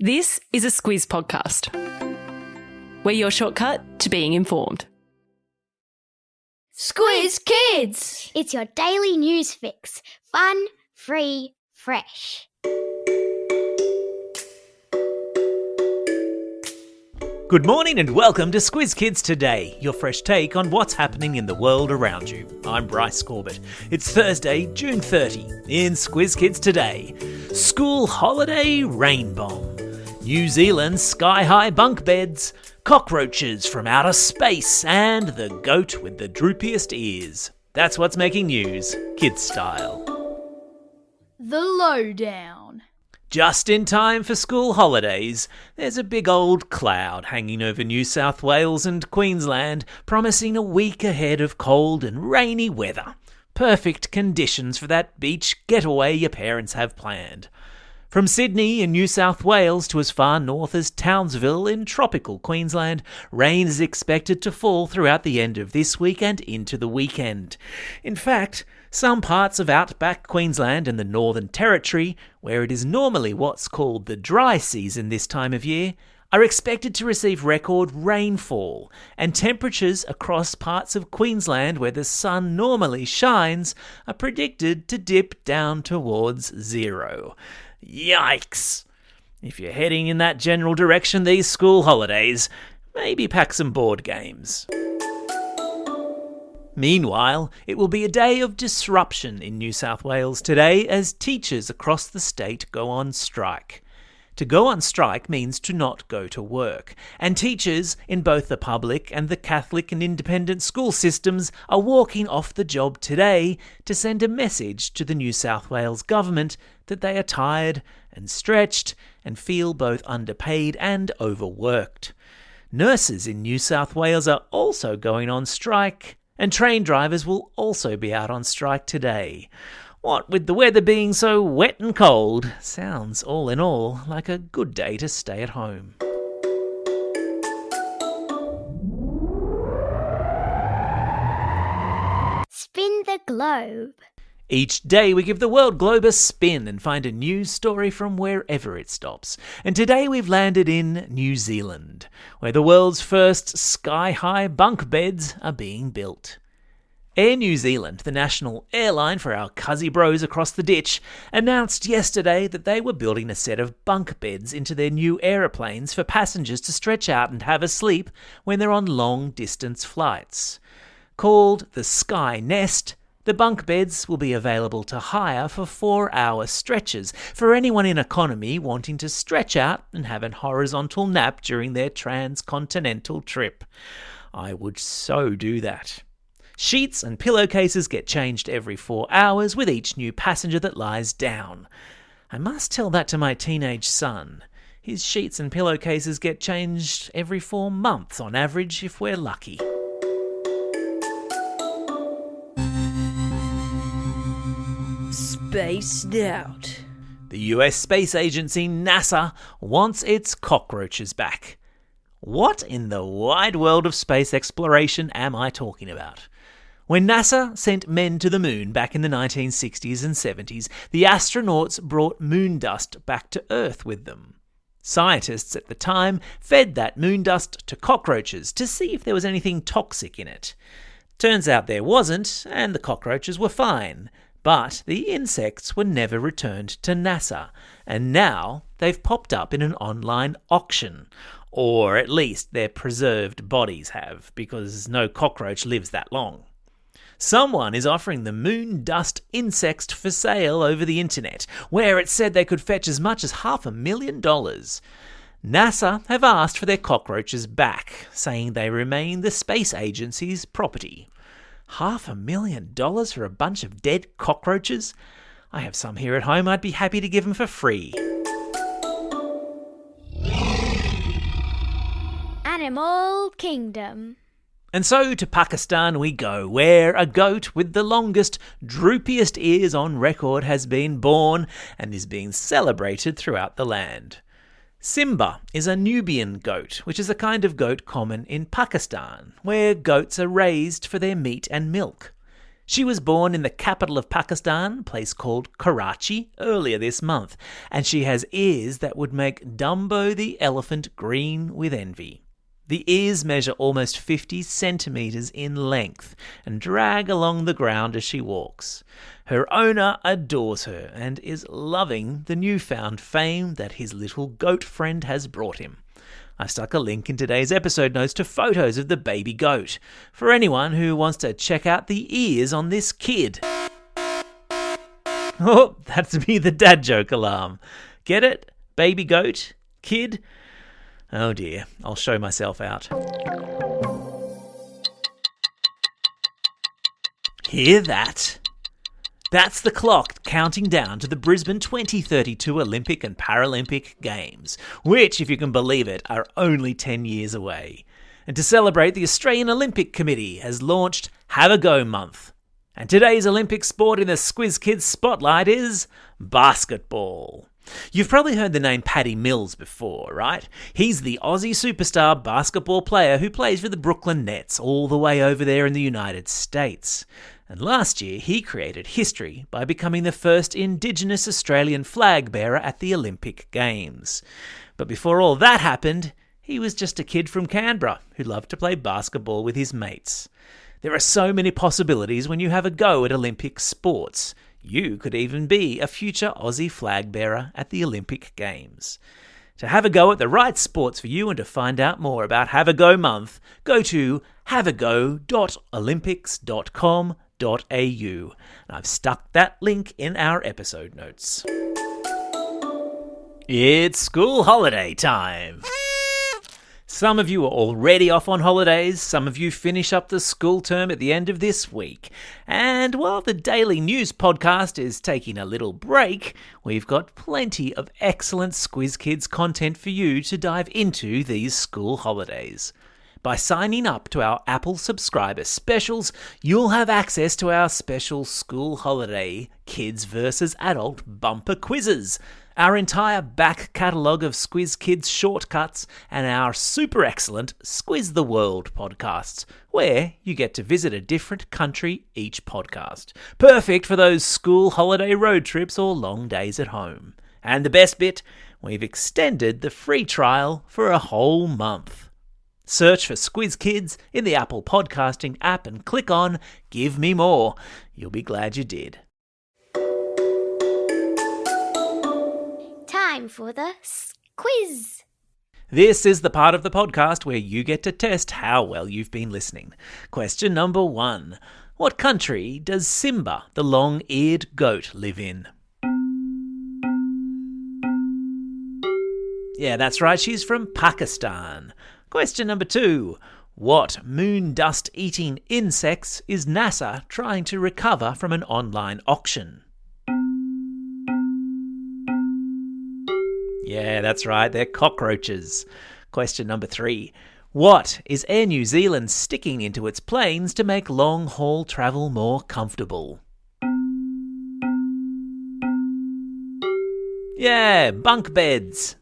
This is a Squiz podcast. We're your shortcut to being informed. Squiz Kids! It's your daily news fix. Fun, free, fresh. Good morning and welcome to Squiz Kids Today, your fresh take on what's happening in the world around you. I'm Bryce Corbett. It's Thursday, June 30. In Squiz Kids Today, school holiday rain bomb, New Zealand sky-high bunk beds, cockroaches from outer space, and the goat with the droopiest ears. That's what's making news, kids style. The lowdown. Just in time for school holidays, there's a big old cloud hanging over New South Wales and Queensland, promising a week ahead of cold and rainy weather. Perfect conditions for that beach getaway your parents have planned. From Sydney in New South Wales to as far north as Townsville in tropical Queensland, rain is expected to fall throughout the end of this week and into the weekend. In fact, some parts of outback Queensland and the Northern Territory, where it is normally what's called the dry season this time of year, are expected to receive record rainfall, and temperatures across parts of Queensland where the sun normally shines are predicted to dip down towards zero. Yikes! If you're heading in that general direction these school holidays, maybe pack some board games. Meanwhile, it will be a day of disruption in New South Wales today as teachers across the state go on strike. To go on strike means to not go to work, and teachers in both the public and the Catholic and independent school systems are walking off the job today to send a message to the New South Wales government that they are tired and stretched and feel both underpaid and overworked. Nurses in New South Wales are also going on strike, and train drivers will also be out on strike today. What with the weather being so wet and cold, sounds all in all like a good day to stay at home. Spin the globe. Each day we give the world globe a spin and find a news story from wherever it stops. And today we've landed in New Zealand, where the world's first sky-high bunk beds are being built. Air New Zealand, the national airline for our cuzzy bros across the ditch, announced yesterday that they were building a set of bunk beds into their new aeroplanes for passengers to stretch out and have a sleep when they're on long-distance flights. Called the Sky Nest, the bunk beds will be available to hire for 4-hour stretches for anyone in economy wanting to stretch out and have a horizontal nap during their transcontinental trip. I would so do that. Sheets and pillowcases get changed every 4 hours with each new passenger that lies down. I must tell that to my teenage son. His sheets and pillowcases get changed every 4 months on average if we're lucky. Spaced out. The US space agency NASA wants its cockroaches back. What in the wide world of space exploration am I talking about? When NASA sent men to the moon back in the 1960s and 70s, the astronauts brought moon dust back to Earth with them. Scientists at the time fed that moon dust to cockroaches to see if there was anything toxic in it. Turns out there wasn't, and the cockroaches were fine. But the insects were never returned to NASA, and now they've popped up in an online auction. Or at least their preserved bodies have, because no cockroach lives that long. Someone is offering the moon dust insects for sale over the internet, where it said they could fetch as much as $500,000. NASA have asked for their cockroaches back, saying they remain the space agency's property. $500,000 for a bunch of dead cockroaches? I have some here at home I'd be happy to give them for free. Animal Kingdom. And so to Pakistan we go, where a goat with the longest, droopiest ears on record has been born and is being celebrated throughout the land. Simba is a Nubian goat, which is a kind of goat common in Pakistan, where goats are raised for their meat and milk. She was born in the capital of Pakistan, a place called Karachi, earlier this month, and she has ears that would make Dumbo the elephant green with envy. The ears measure almost 50 centimetres in length and drag along the ground as she walks. Her owner adores her and is loving the newfound fame that his little goat friend has brought him. I've stuck a link in today's episode notes to photos of the baby goat for anyone who wants to check out the ears on this kid. Oh, that's me, the dad joke alarm. Get it? Baby goat? Kid? Oh dear, I'll show myself out. Hear that? That's the clock counting down to the Brisbane 2032 Olympic and Paralympic Games, which, if you can believe it, are only 10 years away. And to celebrate, the Australian Olympic Committee has launched Have a Go Month. And today's Olympic sport in the Squiz Kids spotlight is basketball. You've probably heard the name Paddy Mills before, right? He's the Aussie superstar basketball player who plays for the Brooklyn Nets all the way over there in the United States. And last year, he created history by becoming the first Indigenous Australian flag bearer at the Olympic Games. But before all that happened, he was just a kid from Canberra who loved to play basketball with his mates. There are so many possibilities when you have a go at Olympic sports. You could even be a future Aussie flag bearer at the Olympic Games. To have a go at the right sports for you and to find out more about Have a Go Month, go to haveago.olympics.com.au. And I've stuck that link in our episode notes. It's school holiday time. Some of you are already off on holidays, some of you finish up the school term at the end of this week. And while the Daily News podcast is taking a little break, we've got plenty of excellent Squiz Kids content for you to dive into these school holidays. By signing up to our Apple subscriber specials, you'll have access to our special school holiday Kids vs. Adult bumper quizzes, our entire back catalogue of Squiz Kids shortcuts, and our super excellent Squiz the World podcasts, where you get to visit a different country each podcast. Perfect for those school holiday road trips or long days at home. And the best bit, we've extended the free trial for a whole month. Search for Squiz Kids in the Apple Podcasting app and click on Give Me More. You'll be glad you did. Time for the quiz. This is the part of the podcast where you get to test how well you've been listening. Question number 1. What country does Simba, the long-eared goat, live in? Yeah, that's right, she's from Pakistan. Question number 2. What moon dust-eating insects is NASA trying to recover from an online auction? Yeah, that's right, they're cockroaches. Question number 3. What is Air New Zealand sticking into its planes to make long-haul travel more comfortable? Yeah, bunk beds.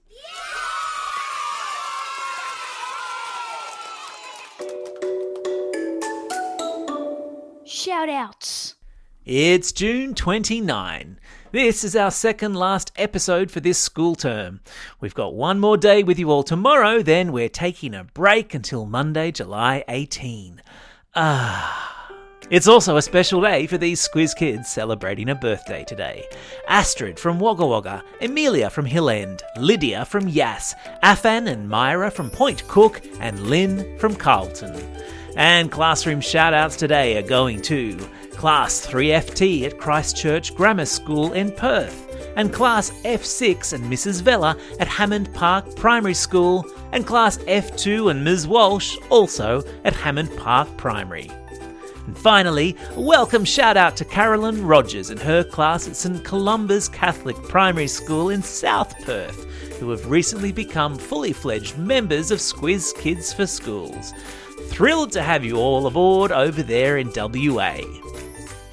Shout-outs. It's June 29. This is our second last episode for this school term. We've got one more day with you all tomorrow, then we're taking a break until Monday, July 18. It's also a special day for these Squiz Kids celebrating a birthday today. Astrid from Wagga Wagga, Amelia from Hill End, Lydia from Yass, Afan and Myra from Point Cook, and Lynn from Carlton. And classroom shout-outs today are going to Class 3FT at Christchurch Grammar School in Perth, and Class F6 and Mrs. Vella at Hammond Park Primary School, and Class F2 and Ms. Walsh also at Hammond Park Primary. And finally, a welcome shout-out to Carolyn Rogers and her class at St Columba's Catholic Primary School in South Perth, who have recently become fully fledged members of Squiz Kids for Schools. Thrilled to have you all aboard over there in WA.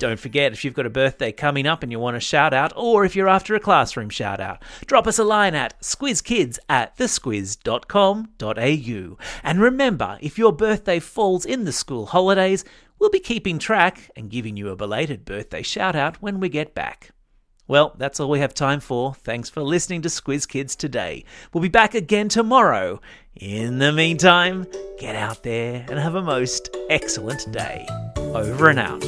Don't forget, if you've got a birthday coming up and you want a shout out, or if you're after a classroom shout out, drop us a line at squizkids@thesquiz.com.au. And remember, if your birthday falls in the school holidays, we'll be keeping track and giving you a belated birthday shout out when we get back. Well, that's all we have time for. Thanks for listening to Squiz Kids today. We'll be back again tomorrow. In the meantime, get out there and have a most excellent day. Over and out.